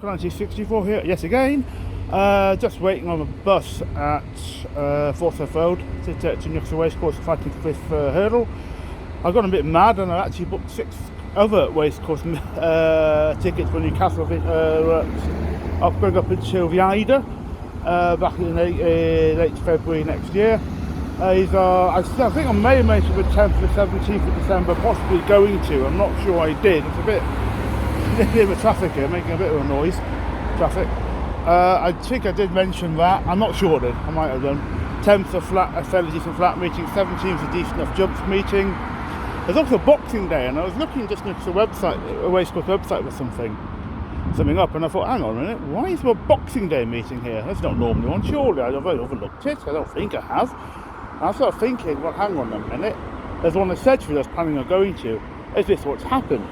Rock 1964 here, yes again. Just waiting on a bus at Forsyth Road to Newcastle Racecourse, fighting for 5th hurdle. I got a bit mad and I actually booked 6 other racecourse tickets for Newcastle going up until the Ida back in late February next year. I think I may have mentioned the 10th to the 17th of December, possibly going to. I'm not sure I did. It's a bit of traffic here, making a bit of a noise. Traffic. I think I did mention that. I'm not sure then. I might have done. 10th a fairly decent flat meeting. 17th a decent enough jumps meeting. There's also Boxing Day, and I was looking just at the website, a racecourse website with something up, and I thought, hang on a minute, why is there a Boxing Day meeting here? That's not normally on. Surely I've overlooked it. I don't think I have. I started thinking, well, hang on a minute. There's one at Sedgefield I was planning on going to. Is this what's happened?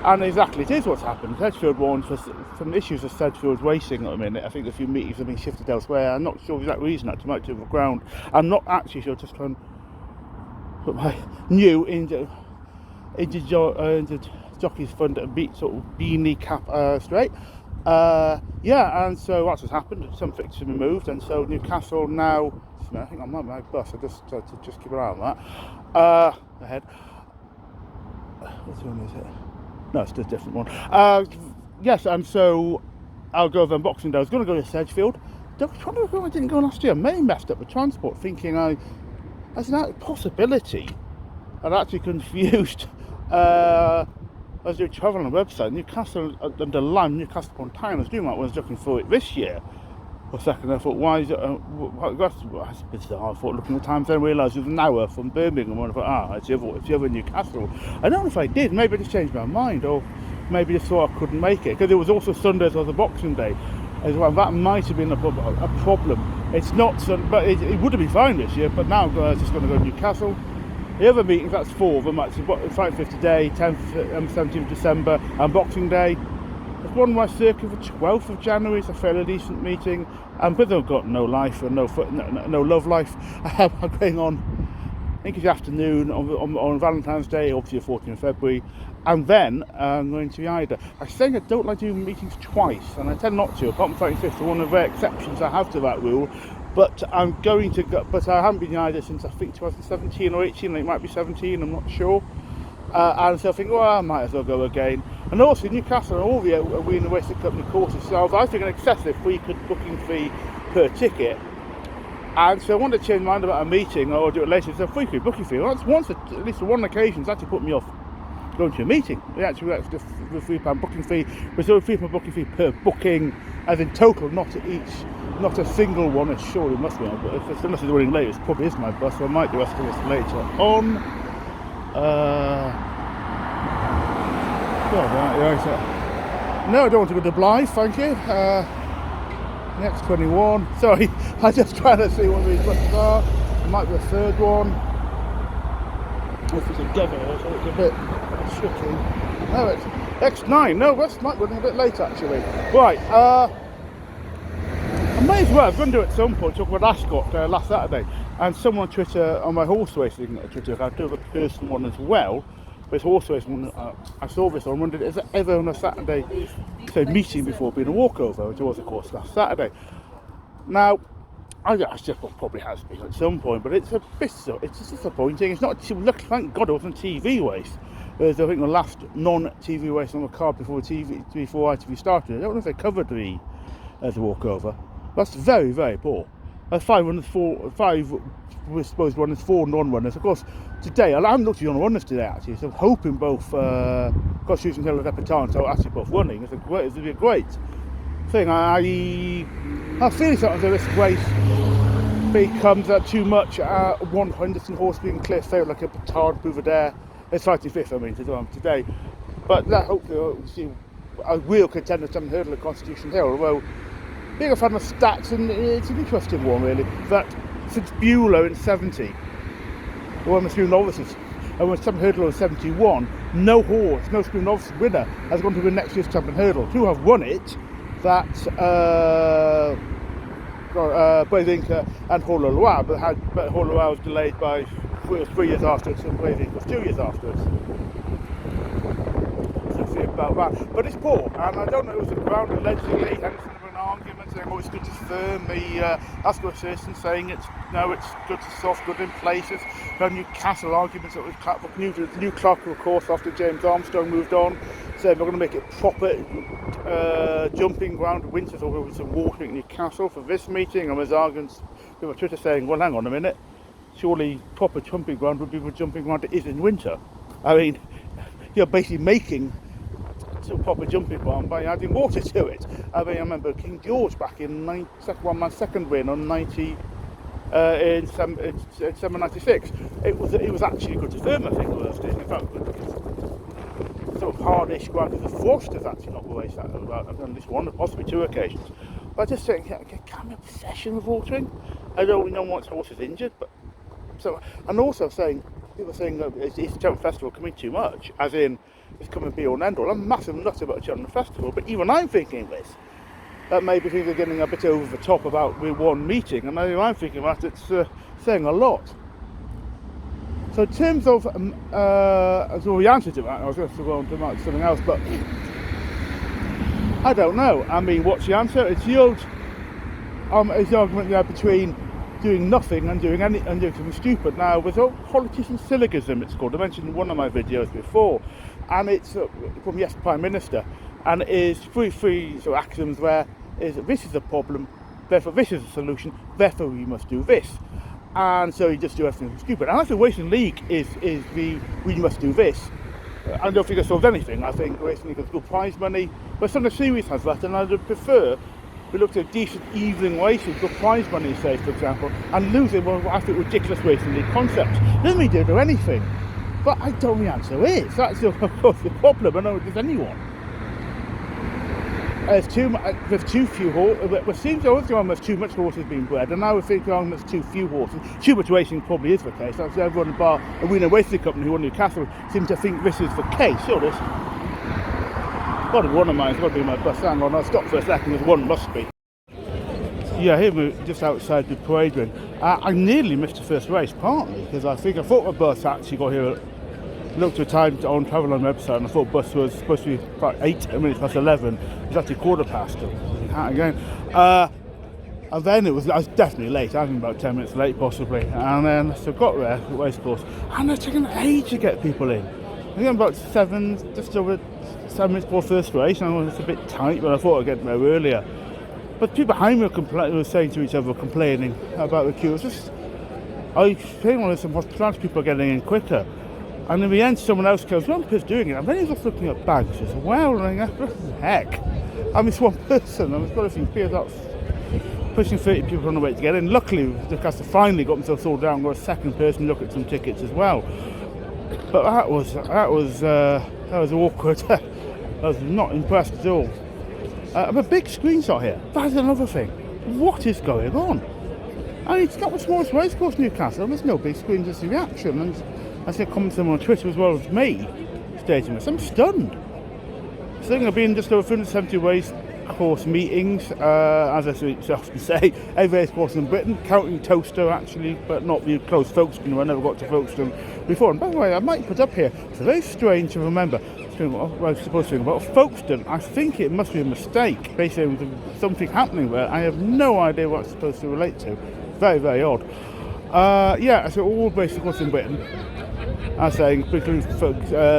And exactly, it is what's happened. Sedgefield warned for some issues of Sedgefield racing at the minute. I think a few meetings have been shifted elsewhere. I'm not sure the exact reason, actually, might be the ground. I'm not actually sure, just trying to put my new into jockey's fund and beat sort of beanie cap straight. Yeah, and so what's just happened? Some fixtures have been moved, and so Newcastle now. I think I'm on my bus. I just tried to just keep an eye on that. Ahead. Which one is it? No, it's a different one. Yes, and so I'll go over on Boxing Day. I was going to go to Sedgefield. I didn't go last year. I may have messed up with transport, thinking as a possibility. I'd actually confused. I was doing travel on the website. Newcastle under Lyme, Newcastle upon Tyne. I was doing that when I was looking for it this year. For a second, I thought, why is it? That's bizarre. I thought, looking at the time, then I realised it was an hour from Birmingham. And I thought, it's the other Newcastle. I don't know if I did. Maybe I just changed my mind, or maybe just thought I couldn't make it because it was also Sundays as a Boxing Day as well. That might have been a problem. It's not, but it would have been fine this year. But now I'm just going to go to Newcastle. The other meetings, that's 4 of them. Actually, Fight 50 Day, 10th, 17th of December, and Boxing Day. There's one my circuit for 12th of January. It's a fairly decent meeting, and because I've got no life and no love life, I'm going on. I think it's the afternoon on Valentine's Day, obviously the 14th of February, and then I'm going to the Ida. I think I don't like doing meetings twice, and I tend not to. Apart from Fighting Fifth, one of the rare exceptions I have to that rule. But I'm going to go. But I haven't been in Ida since I think 2017 or 18. It might be 17. I'm not sure. And so I think, well, I might as well go again. And also Newcastle and all the Arena Racing Company courses. So I think an excessive booking fee per ticket. And so I wanted to change my mind about a meeting or do it later. So free booking fee. At least on one occasion, it's actually put me off going to a meeting. The £3 booking fee. There's a £3 booking fee per booking, as in total, not a single one. It surely must be on. But unless it's running late, it probably is my bus. So I might do the rest of this later on. No, I don't want to go to Blythe, thank you. Next 21. Sorry, I'm just trying to see what these buses are. It might be a third one. If it's a devil, so it's a bit tricky. No, it's X9. No, West might be running a bit late actually. Right, I may as well. I was going to do it at some point, talk about Ascot last Saturday. And someone on Twitter, on my horse racing Twitter account, do a personal one as well. But it's horse racing, I saw this on, wondered, is it ever on a Saturday, say, meeting before being a walkover, which was, of course, last Saturday. Now, I just probably has been at some point, but it's just disappointing. It's not, thank God it wasn't a TV race. There's, I think, the last non-TV race on the card before ITV started. I don't know if they covered the walkover. That's very, very poor. 5 runners, 5 we're supposed to runners, 4 non-runners. Of course, today, I haven't looked at the non-runners today actually, so I'm hoping both Constitution Hill and Epatante are actually both running. It's going to be a great thing. I feel sometimes that this race becomes too much one Henderson horse being clear favourite, like a Petard Bouvardere. It's fighting 5th, I mean, today. But hopefully we'll see a real contender to hurdle at Constitution Hill, although being a fan of stats, and it's an interesting one really, that since Bueller in 70, or Scream Novices, and when Champion Hurdle in 71, no Scream Novices winner has gone to win next year's Champion Hurdle. 2 have won it, that's Brave Inca and Hall of Loire, but Hall of Loire was delayed by 3 years afterwards, and Brave Inca was 2 years afterwards. So about that. But it's poor, and I don't know, it was a ground allegedly, Henderson of an argument saying, oh, it's good to firm, the Ascot assistant saying it's good to soft, good in places. Newcastle arguments that was new clerical course after James Armstrong moved on, saying we're going to make it proper jumping ground winter, so there was some water in Newcastle for this meeting, and there's arguments on Twitter saying, well, hang on a minute, surely proper jumping ground would be the jumping ground it is in winter. I mean, you're basically making a proper jumping ground by adding water to it. I mean, I remember King George back in my second win on 90 in 796. It was actually good to firm, I think, in fact, sort of hardish ground, because the frost has actually not raced that on this one, possibly two occasions. But I just think, can we obsession with watering? I don't know once horse is injured, but so, and also people saying that it's the Cheltenham Festival coming too much, as in it's coming be all and end all. I'm a massive nut about the Cheltenham Festival, but even I'm thinking this, that maybe things are getting a bit over the top about with one meeting, and maybe I'm thinking that it's saying a lot. So in terms of the answer to that, I was going to go on to something else, but I don't know. I mean, what's the answer? It's the old it's the argument there between doing nothing and doing something stupid. Now, with all politician syllogism, it's called. I mentioned in one of my videos before, and it's from Yes Prime Minister, and it is three sort of axioms where this is a problem, therefore this is a solution, therefore we must do this. And so you just do everything stupid. And I think Racing League is we must do this. I don't think it solves anything. I think Racing League has good prize money, but some of the series has that, and I would prefer we looked at decent evening races, good prize money, say, for example, and losing one of I think ridiculous Racing League concepts. Doesn't mean they do anything. But I don't know the answer is. That's of course the problem. I don't know if there's anyone. There's too few horses. It seems always there's too much horses being bred, and now we think there's too few horses. Too much racing probably is the case. That's everyone bar a winner racing company who won Newcastle seems to think this is the case. Sure, this. Got to be one of mine. It's got to be my bus. Hang on, I'll stop for a second. There's one must be. Yeah, here we're just outside the parade ring. I nearly missed the first race, partly because I thought my bus actually got here. Looked at the time on Travel on the website, and I thought the bus was supposed to be about 8 minutes past 11. It was actually 15:15. Again, and then I was definitely late. I was about 10 minutes late, possibly. And then so got there, the racecourse, and it's taken age to get people in. I think I'm about just over 7 minutes before first race, and I was a bit tight, but I thought I'd get there earlier. But people behind me were saying to each other, complaining about the queue. I think some hospitality people are getting in quicker. And in the end, someone else goes, L'Homme Presse doing it. And then he's just looking at bags as well. And what the heck? I mean, it's one person. And it's got a few people pushing 30 people on the way to get in. Luckily, Newcastle finally got themselves sorted out and got a second person to look at some tickets as well. But that was awkward. I was not impressed at all. A big screenshot here. That's another thing. What is going on? I mean, it's not the smallest racecourse in Newcastle. There's no big screen to see the action. And I see a comment on Twitter as well as me stating this. I'm stunned. So I've been just over 370 racecourse meetings, as I often say, every racecourse in Britain, counting Toaster actually, but not the close Folkestone. I never got to Folkestone before. And by the way, I might put up here, it's very strange to remember. I was supposed to think about Folkestone. I think it must be a mistake. Basically, with something happening there. I have no idea what it's supposed to relate to. Very, very odd. So all racecourses in Britain. I'm saying, particularly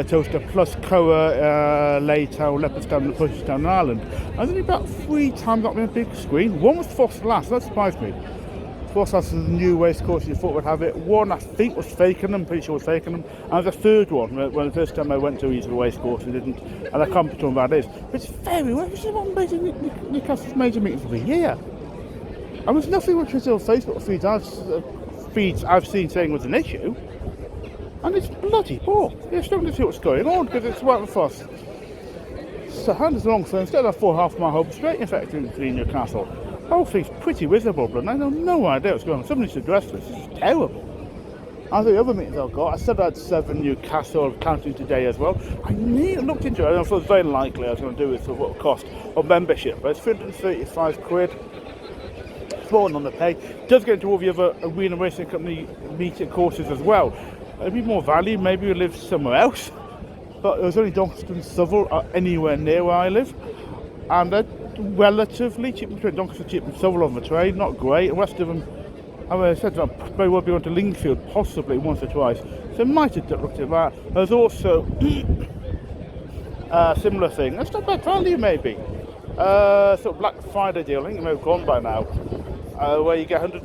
Toaster plus Coa, Laytown, Leopardstown and Pushtown and Ireland. I think about 3 times got me a big screen. One was Foster Lass, that surprised me. Foster Lass is a new racecourse, you thought would have it. One I think was Fakenham, pretty sure it was Fakenham. And the third one, when the first time I went to either racecourse, it didn't, and I can't put on that is. But it's very well, it's one basically Newcastle's major meetings of the year. And there's nothing on Twitter or Facebook feeds I've seen saying was an issue. And it's bloody poor. You're starting to see what's going on because it's right for us. So hands long, so instead of 4.5 mile home straight effectively in Newcastle, the whole thing's pretty visible, but I have no idea what's going on. Somebody should address this. This is terrible. As the other meetings I've got, I said I had 7 Newcastle, counting today as well. I looked into it, and I thought it was very likely I was going to do it for what cost of membership, but it's £335. Falling on the pay. It does get into all the other arena racing company meeting courses as well. It'd be more value, maybe we live somewhere else. but it was only Doncaster and Southall anywhere near where I live, and they're relatively cheap. Doncaster cheap and Southall on the train, not great. The rest of them, I said I may well be on to Lingfield possibly once or twice, so I might have looked at that. There's also a similar thing. That's not bad value maybe. Sort of Black Friday deal, I think it may have gone by now, where you get 100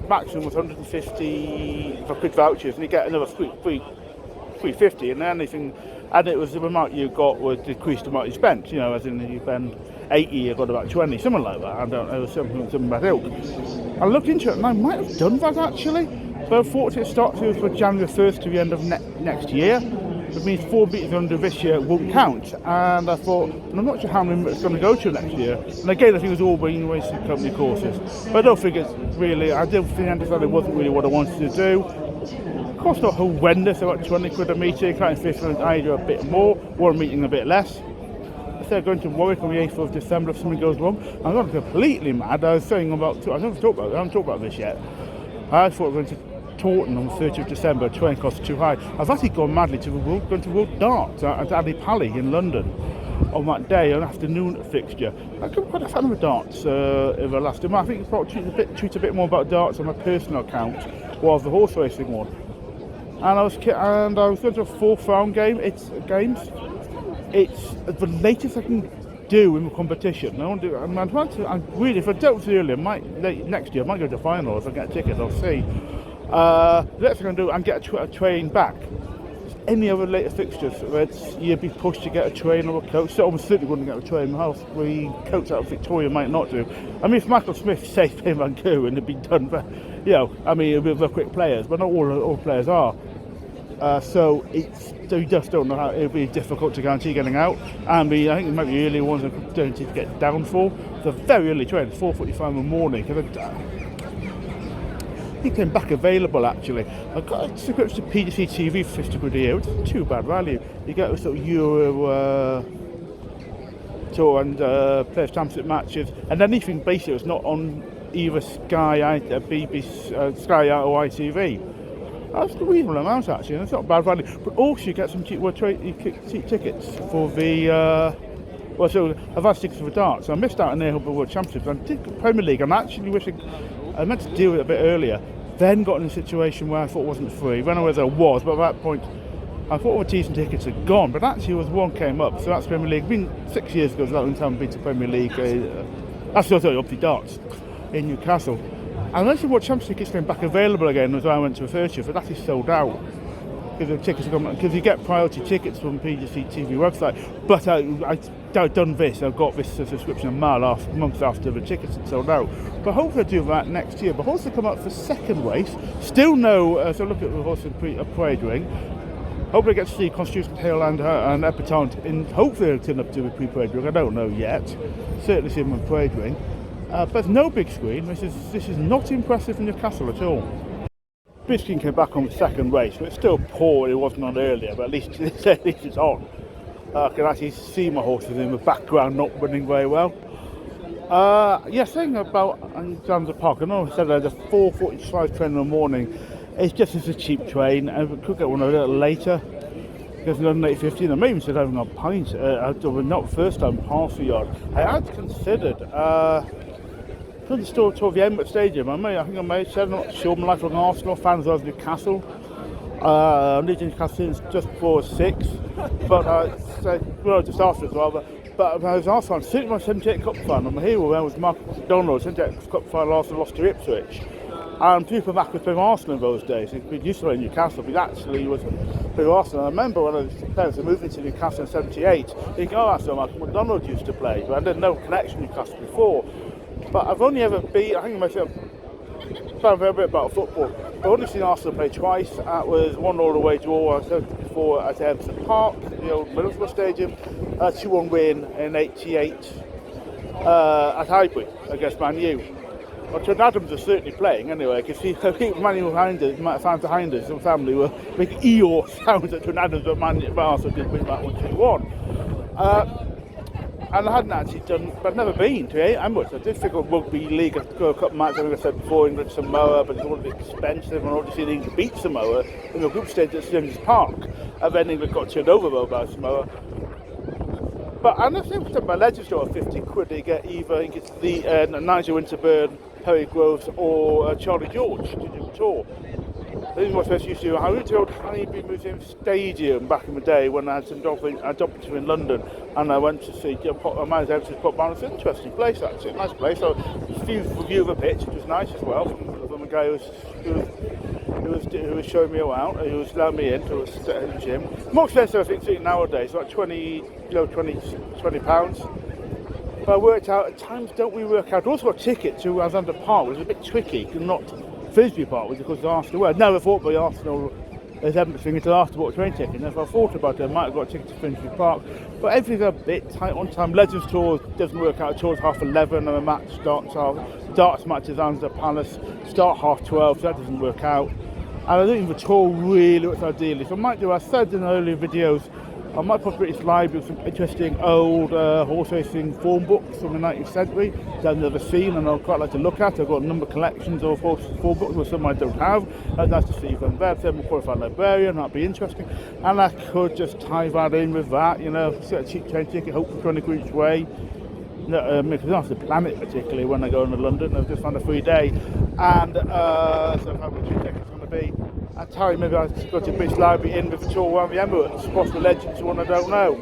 maximum was 150 for quick vouchers, and you get another 350, and anything, and it was the amount you got was decreased the amount you spent. You know, as in you spend 80, you got about 20, something like that. I don't know, something about ilk. I looked into it, and I might have done that actually. So unfortunately, it starts for January 1st to the end of next year. It means 4 meetings under this year won't count, and I thought, and I'm not sure how many it's going to go to next year. And again, I think it was all being racing company courses, but I don't think it's really. I don't think I decided it wasn't really what I wanted to do. Of course, not horrendous. About 20 quid a meeting. Counting fifth and either a bit more, or a meeting a bit less. Instead of going to Warwick on the 8th of December, if something goes wrong, I'm not completely mad. I was saying about. I haven't talked about this yet. I thought we were going to Taunton on the 30th of December, train costs too high. I've actually gone madly to World Darts at Ali Pally in London on that day, an afternoon fixture. I'm quite a fan of the darts in the last time. I think it's probably tweet a bit more about darts on my personal account while the horse racing one. And I was going to a 4th round game. It's the latest I can do in the competition. I want to do. I'm really, if I don't do earlier, next year I might go to the final if I get a ticket. I'll see. The next thing I'm going to do and get a train back. Any other later fixtures, you'd be pushed to get a train or a coach. So I certainly wouldn't get a train. The coach out of Victoria might not do. I mean, if Michael Smith says pay Vancouver and it'd be done, but I mean, with the quick players, but not all players are. So you just don't know how it'll be difficult to guarantee getting out. And I think it might be early ones that don't need to get down for. It's a very early train, 4:45 in the morning. He came back available actually. I got a subscription to PDC TV for 50 quid a year, which isn't too bad value. You get a sort of Euro Tour and Players Championship matches, and anything basically that's not on either Sky, BBC, Sky or ITV. That's a reasonable amount actually, and it's not bad value. But also you get some cheap tickets for the. So I've had tickets for the darts. So I missed out on the World Championships. I did Premier League. I'm actually wishing I meant to deal with it a bit earlier. Then got in a situation where I thought it wasn't free. I don't know whether there was, but at that point I thought all the season tickets had gone. But actually, one came up. So that's Premier League. It's been 6 years ago. So that one time I've been to Premier League. Actually, obviously darts in Newcastle. And then World Championships tickets came back available again as I went to a first year. But actually sold out. Because you get priority tickets from PGC TV website, but I've done this. I've got this subscription a month after the tickets had sold out. But hopefully I'll do that next year. But horses come up for second race. Still no. So look at the horse in parade ring. Hopefully I get to see Constitution Hill and Epatante. Hopefully they'll turn up to the pre-parade ring. I don't know yet. Certainly see them on parade ring. But there's no big screen. This is not impressive in Newcastle at all. Biskin came back on the second race, but it's still poor. It wasn't on earlier, but at least it's on. I can actually see my horses in the background not running very well. Saying about Alexander Park, I know I said there's a 4:45 train in the morning. It's just as a cheap train, and we could get one a little later. Because it's an 8:15, I may even said having a pint. Not first time half a yard. I had considered. Couldn't still tour the Emirates Stadium. I think I may have said, I'm not sure. I'm lifelong Arsenal fans of Newcastle. I'm leaving Newcastle since just before 6, but just after as well. But I was Arsenal fan, certainly my 78 Cup fan. I'm a hero when I was Mark McDonald, 78 Cup final Arsenal lost to Ipswich. And people back with Arsenal in those days. We used to play Newcastle, but actually was playing Arsenal. I remember when I was moving to Newcastle in 78, thinking, that's where Mark McDonald used to play. But I didn't know connection to Newcastle before. But I've only ever been, I think myself, found a bit about football. I've only seen Arsenal play twice. That was 1-all away draw, I said before, at Everton Park, the old Middlesbrough Stadium. 2-1 win in 88 at Highbury against Man U. Well, Trent Adams was certainly playing anyway, because Man U fans behind us, some family were making Eeyore sounds at Trent Adams, but Arsenal did win that 1-2-1. And I hadn't actually done, but I'd never been to Emirates. I did think of rugby league, I'd go a couple of matches, I think I said before, England Samoa, but it's all a bit expensive, and obviously England beat Samoa in the group stage at St James's Park, and then England got turned over by Samoa. But I don't think my Legends Tour are 50 quid, they get either, I think it's the Nigel Winterburn, Perry Groves, or Charlie George to do the tour. This is what I first used to do. I went to the old Honeybee Museum Stadium back in the day when I had some doctors in London, and I went to see I managed to put down. It's an interesting place actually, nice place. So a few review of the pitch, which was nice as well, from the guy who was showing me around, who was allowing me into the gym. More expensive I think nowadays, like 20 pounds. But I worked out at times don't we work out. I also got a ticket to Alexander Park, which was a bit tricky, not Frisbee Park, which of course is Arsenal. Well, I'd never thought by Arsenal as everything until after bought a train ticket. And if I thought about it, I might have got a ticket to Finsbury Park. But everything's a bit tight on time. Legends Tour doesn't work out. Tour's 11:30 and the match starts darts matches under Palace start 12:30, so that doesn't work out. And I don't think the tour really looks ideally. So I might do, I said in earlier videos, I might put British Library with some interesting old horse racing form books from the 19th century that I've never seen and I'd quite like to look at. I've got a number of collections of horse form books, or some I don't have. I'd nice to see them there. I'm a qualified librarian, that'd be interesting. And I could just tie that in with that, get a cheap train ticket, hopefully 20 quid each way. Because I don't have to plan it particularly when I go into London. I've just found a free day. And so how much the ticket's going to be. At time maybe I go to British Library in with the tour around the Emirates, possibly Legends one I don't know.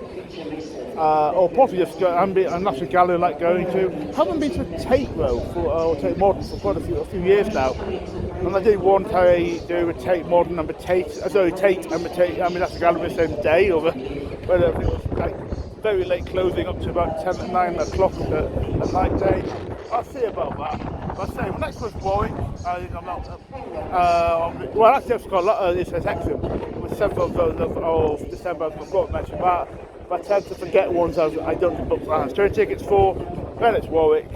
Or possibly just go and be a National Gallery like going to. Haven't been to Tate Row or Tate Modern for quite a few years now. And I did one day do a Tate Modern and a Tate and a Tate, National Gallery the same day, or it was like very late closing up to about 9 o'clock at night day. I'll see about that. But I say, next one's Warwick. I'm not. Well, actually, I've got a lot of this excellent. It was 7th of December, I forgot to mention that. But I tend to forget ones I don't book plans. Train tickets for, then it's Warwick.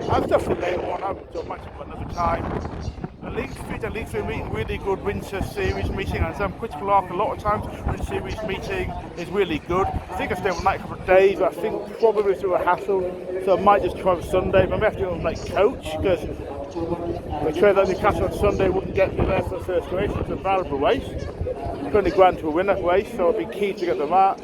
I've definitely made one, I haven't done much of another time. The League 3 meeting, really good Winter Series meeting, and I'm critical arc a lot of times. Winter Series meeting is really good. I think I stayed one night a couple of days, but I think probably through a hassle, so I might just try on Sunday. But I may have to go on coach, because the train at Newcastle on Sunday wouldn't get me there for the first race. It's a valuable race. It's 20 grand to a winner race, so I'd be keen to get the that.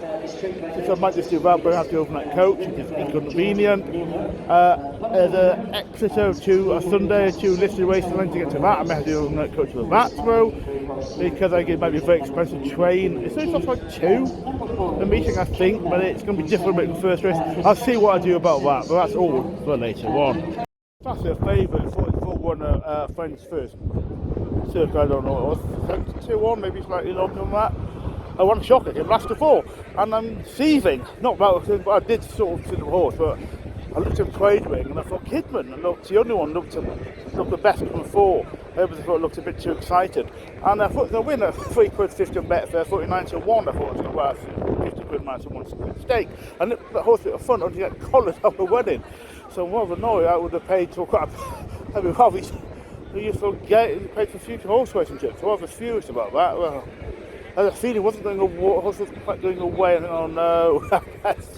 So I might just do that, but I have to overnight coach, which is inconvenient. There's an Exeter to a Sunday, 2 listed races, and to get to that, I may have to do overnight coach to that row, because I think it might be a very expensive train. It's only just like 2, the meeting I think, but it's going to be different with the first race. I'll see what I do about that, but that's all for later on. That's a favourite for one Friends First. Circa, I don't know what it was, 2-1, maybe slightly longer than that. I won a shocker, it last of 4, and I'm seething. Not about it, but I did sort of sit the horse, but I looked at Trade Ring and I thought Kidman, and the only one looked the best from 4. Everybody thought it looked a bit too excited. And I thought the winner, 3 quid 50 on Betfair, 49 to 1. I thought it was worth 50 quid minus one stake. And the horse bit of fun until you get collared up a wedding. So I'm rather annoyed I would have paid to quite I mean, probably you paid for future horse racing trips. So I was furious about that. Well, I had a feeling it wasn't going quite going away, and oh no,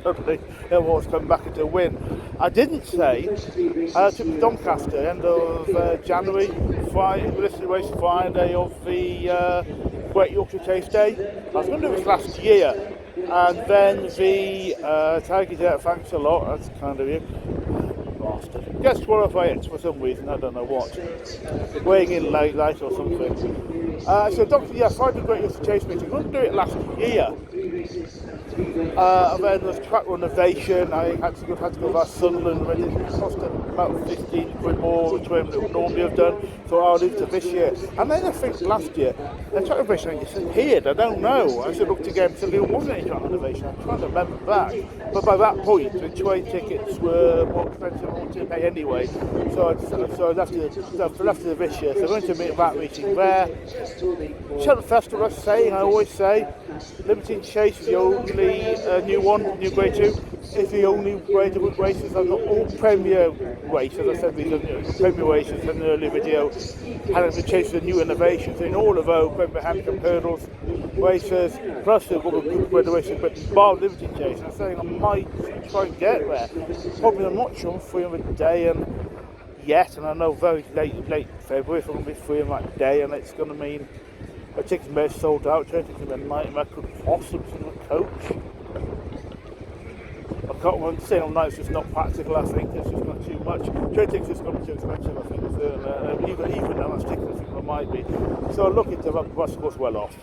suddenly it was coming back into a win. I didn't say, I took Doncaster end of January, race Friday of the Great Yorkshire Chase Day. I was going to do this last year, and then the Tigers out, thanks a lot, that's kind of you. Bastard. Gets qualified for some reason, I don't know what. Weighing in late or something. So Friday Great Yorkshire Chase meeting. I couldn't do it last year. And then there's track renovation. I had to go via Sunderland, and it cost about 15 quid more, which I would normally have done. So I'll leave to this year. And then I think last year, the track renovation disappeared. I don't know. I should look again until there wasn't any track renovation. I'm trying to remember that. But by that point, the train tickets were more expensive than I wanted to pay anyway. So I left it this year. So I went to meet that meeting there. Cheltenham Festival, I always say, Liberty Chase is the only new one, new Grade 2. It's the only way to book races. Are not all Premier races. As I said, these are Premier races in an earlier video. Liberty Chase is a new innovation. So in all of those Premier Handicap Hurdles races, plus the group races, but bar Liberty Chase. I'm saying I might try and get there. Probably I'm not sure, free on the day and yet, and I know very late February if I'm going to be free on that day, and it's going to mean my tickets may have sold out. Train tickets are a nightmare. I could possibly see the coach. I can't remember saying on nights it's not practical. I think it's just not too much. Train tickets is going to be too expensive. I think even now that's tickets I think it might be. So I look into that bus was well off.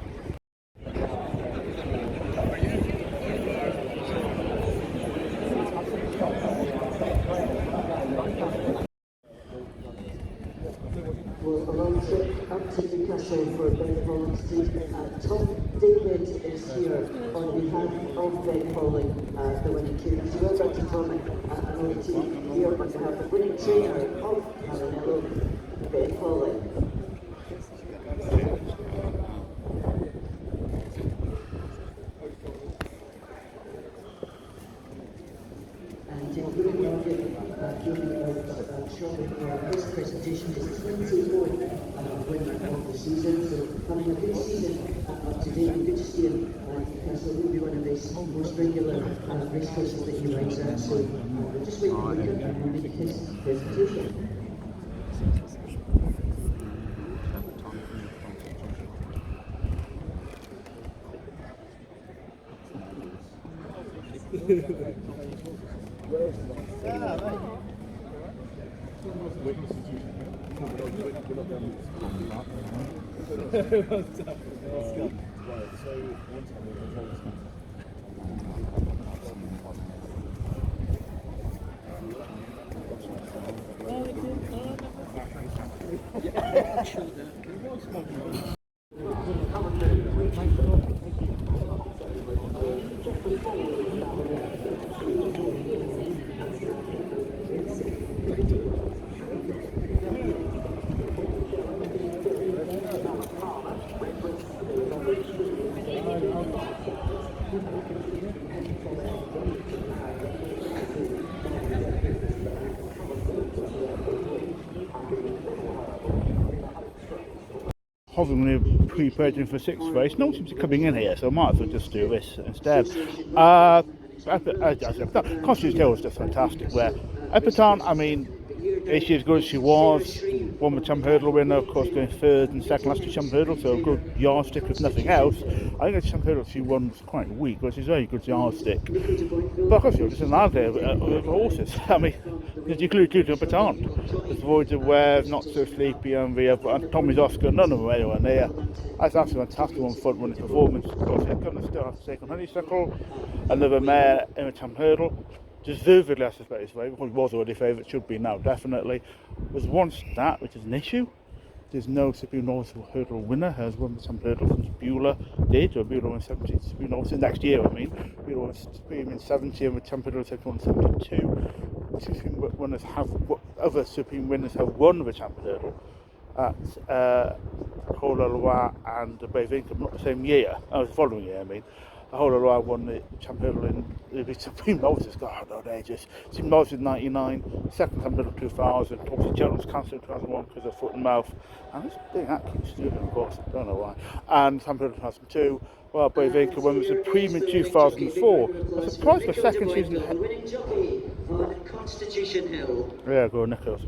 Well, a long trip up to Newcastle for Ben Folling Street. Tom David is here on behalf of Ben Folling, the winning trainer. So well done to Tom and all the team here on behalf of the winning trainer of Maranello, Ben Folling. Shortly for this presentation is 24th winner of the season. So having a good season up to date, and good to see him. Newcastle will be one of his most regular racecourses that he rides at. So we'll just wait for him and make his presentation. Hovering pre-purchasing for 6th race. No one seems to be coming in here, so I might as well just do this instead. Constitution Hill was just fantastic. Where Epatante, I mean, is she as good as she was? Won the champ hurdle winner, of course, going third and second last to champ hurdle, so a good yardstick if nothing else. I think the champ hurdle she won was quite weak, which is a very good yardstick. But of course, you're just an ad there with horses. I mean, because you include Epatante. There's Voids of Ware, Not So Sleepy, and Tommy's Oscar, none of them are anywhere near. That's absolutely fantastic on front running performance. Of course, he's going to still have to take on Honeysuckle, another mare in a champ hurdle. Deservedly, I suspect his favourite. Well, he was already favourite, should be now, definitely. There's one stat which is an issue. There's no Supreme North Hurdle winner, has won the Champ Hurdle since Bueller did, or Bueller won 70, Supreme North next year, I mean. Bueller won Supreme in 70 and the Champ Hurdle taken on 72. Supreme winners have, other Supreme winners have won the Champ Hurdle at Cole and Brave Income, not the same year, the following year, I mean. I won the Champ Hurdle in the Supreme Moses, God, no ages. Supreme Moses in 99, second Champ Hurdle 2000, obviously Cheltenham's cancelled in 2001 because of foot and mouth. And this thing that keeps doing, of course, I don't know why. And Champ Hurdle 2002, well, Brave Acre won the Supreme in 2004. I'm surprised the second season. Winning jockey on Constitution Hill. Yeah, go Nicholas.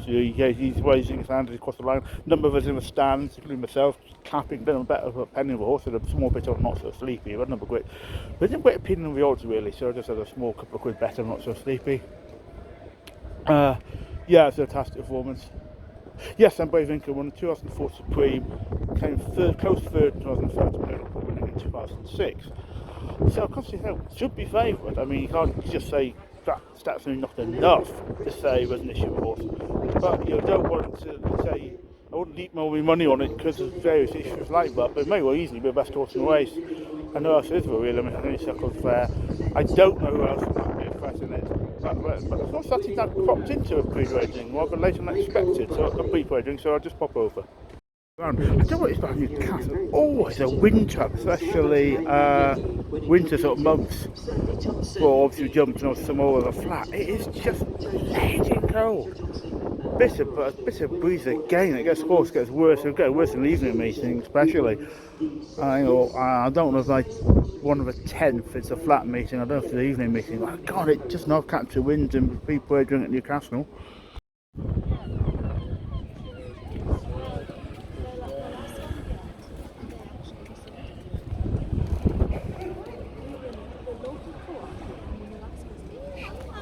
He's raising his hand across the line. Number of us in the stands, including myself, clapping. Been a better penny of a horse, and a small bit on Not So Sleepy. But number great. But I didn't get opinion of the odds really, so I just had a small couple of quid better, Not So Sleepy. Yeah, it's a fantastic performance. Yes, and Brave Inca won the 2004 Supreme, came third, close third in 2005, winning in 2006. So Constitution Hill should be favourite. I mean, you can't just say that stats are not enough to say there's an issue with horse. But you don't want to say, I wouldn't leap more money on it because of various issues like that, but it may well easily be the best horse in the race. And who else is there really? I mean, Honeysuckle's there. I don't know who else might be a threat in it. But of course, that cropped into a pre-raging rather later than expected, so a complete pre-raging, so I'll just pop over. I don't know what it's about Newcastle. Always a wind trap, especially winter sort of months. Well, obviously jumping on some over the flat. It is just blazing cold. Bitter, but a bitter breeze again. It gets worse, gets worse. It gets worse in the evening meeting, especially. I don't know if I 1/10 it's a flat meeting. I don't know if it's the evening meeting. But God, it just not capture winds and people are doing it at Newcastle.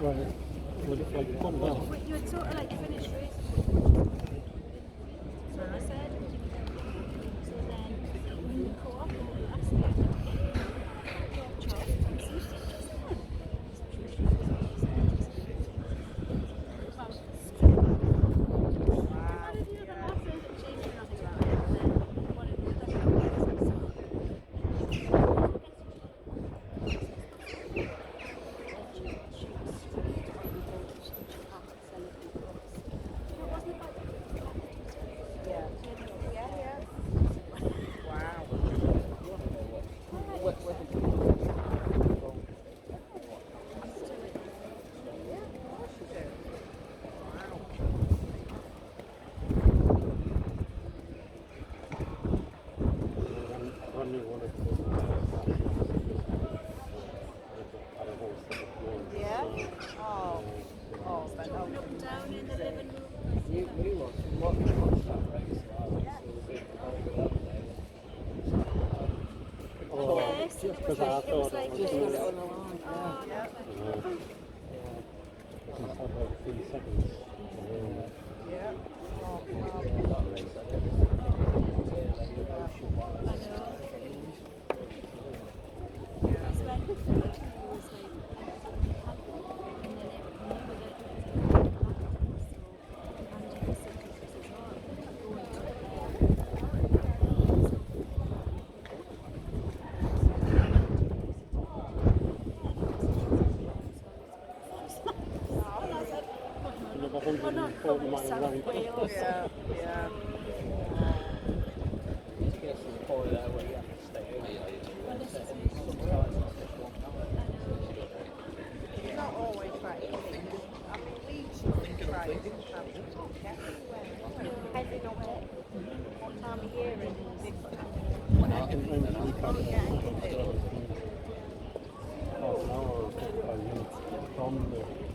Right. Would it like come down? You had sort of like finished race. So I said, so then when you caught up on the last year, down in the living room. Yes, and it was like this. Oh,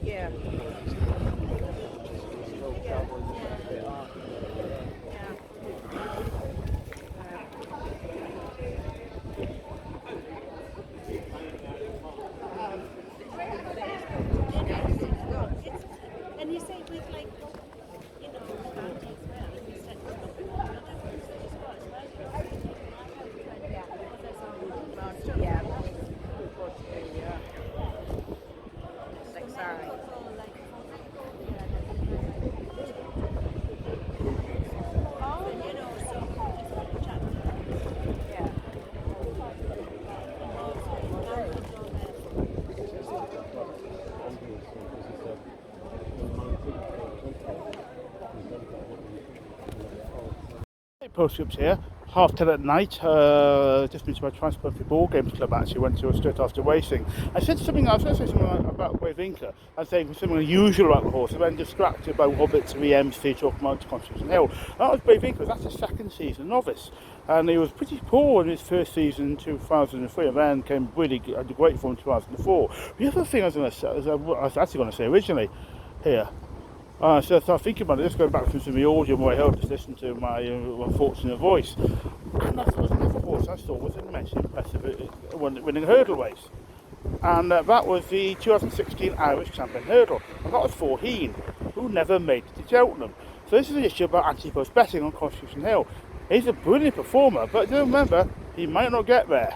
yeah. And you say with like, you know, family as well, and you said, Post-ups here, 10:30 at night, just been to my Transperth Ball Games Club actually, went to a straight after racing. I was going to say something about Wavinka, and saying something unusual about the horse, and then distracted by Roberts VMC talking about Constitution Hill. That was Wavinka, that's his second season novice, and he was pretty poor in his first season in 2003, and then came really had a great form in 2004. The other thing I was actually going to say originally here, so I started thinking about it, just going back through some of the audio where I heard, just listen to my unfortunate voice. And that was another horse I thought was immensely impressive winning a hurdle race. And that was the 2016 Irish Champion Hurdle. And that was 14, who never made it to Cheltenham. So this is an issue about anti-post betting on Constitution Hill. He's a brilliant performer, but do remember, he might not get there.